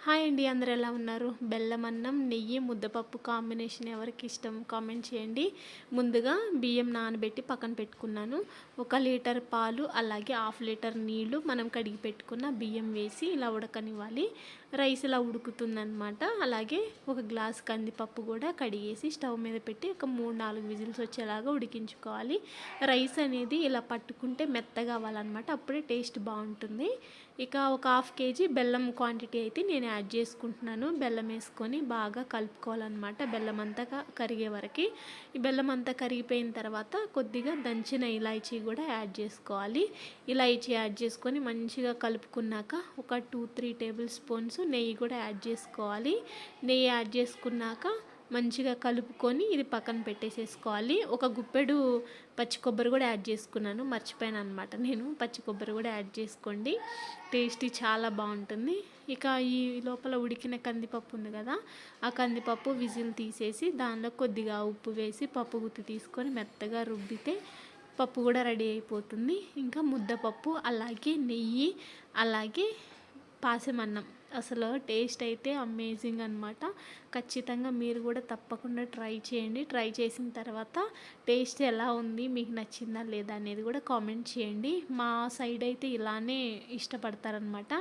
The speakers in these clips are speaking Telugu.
హాయ్ అండి, అందరూ ఎలా ఉన్నారు? బెల్లం అన్నం, నెయ్యి, ముద్దపప్పు కాంబినేషన్ ఎవరికి ఇష్టం కామెంట్ చేయండి. ముందుగా బియ్యం నానబెట్టి పక్కన పెట్టుకున్నాను. 1 లీటర్ పాలు, అలాగే 1/2 లీటర్ నీళ్లు మనం కడిగి పెట్టుకున్న బియ్యం వేసి ఇలా ఉడకనివ్వాలి. రైస్ ఇలా ఉడుకుతుందనమాట. అలాగే 1 గ్లాస్ కందిపప్పు కూడా కడిగేసి స్టవ్ మీద పెట్టి ఒక 3-4 విజిల్స్ వచ్చేలాగా ఉడికించుకోవాలి. రైస్ అనేది ఇలా పట్టుకుంటే మెత్తగా అవ్వాలన్నమాట, అప్పుడే టేస్ట్ బాగుంటుంది. ఇక ఒక 1/2 కేజీ బెల్లం క్వాంటిటీ అయితే నేను యాడ్ చేసుకుంటున్నాను. బెల్లం వేసుకొని బాగా కలుపుకోవాలన్నమాట, బెల్లం అంతా కరిగే వరకు. ఈ బెల్లం అంతా కరిగిపోయిన తర్వాత కొద్దిగా దంచిన ఇలాచీ కూడా యాడ్ చేసుకోవాలి. ఇలాచీ యాడ్ చేసుకొని మంచిగా కలుపుకున్నాక ఒక 2-3 టేబుల్ స్పూన్స్ నెయ్యి కూడా యాడ్ చేసుకోవాలి. నెయ్యి యాడ్ చేసుకున్నాక మంచిగా కలుపుకొని ఇది పక్కన పెట్టేసేసుకోవాలి. ఒక గుప్పెడు పచ్చి కొబ్బరి కూడా యాడ్ చేసుకున్నాను, మర్చిపోయాను అనమాట నేను. పచ్చి కొబ్బరి కూడా యాడ్ చేసుకోండి, టేస్టీ చాలా బాగుంటుంది. ఇక ఈ లోపల ఉడికిన కందిపప్పు ఉంది కదా, ఆ కందిపప్పు విజిల్ తీసేసి దానిలో కొద్దిగా ఉప్పు వేసి పప్పు గుత్తి తీసుకొని మెత్తగా రుబ్బితే పప్పు కూడా రెడీ అయిపోతుంది. ఇంకా ముద్దపప్పు, అలాగే నెయ్యి, అలాగే పాసమన్నం. అసలు టేస్ట్ అయితే అమేజింగ్ అనమాట. ఖచ్చితంగా మీరు కూడా తప్పకుండా ట్రై చేయండి. ట్రై చేసిన తర్వాత టేస్ట్ ఎలా ఉంది, మీకు నచ్చిందా లేదా అనేది కూడా కామెంట్ చేయండి. మా సైడ్ అయితే ఇలానే ఇష్టపడతారనమాట,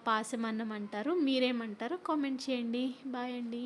పాసమన్నం అంటారు. మీరేమంటారో కామెంట్ చేయండి. బాయ్ అండి.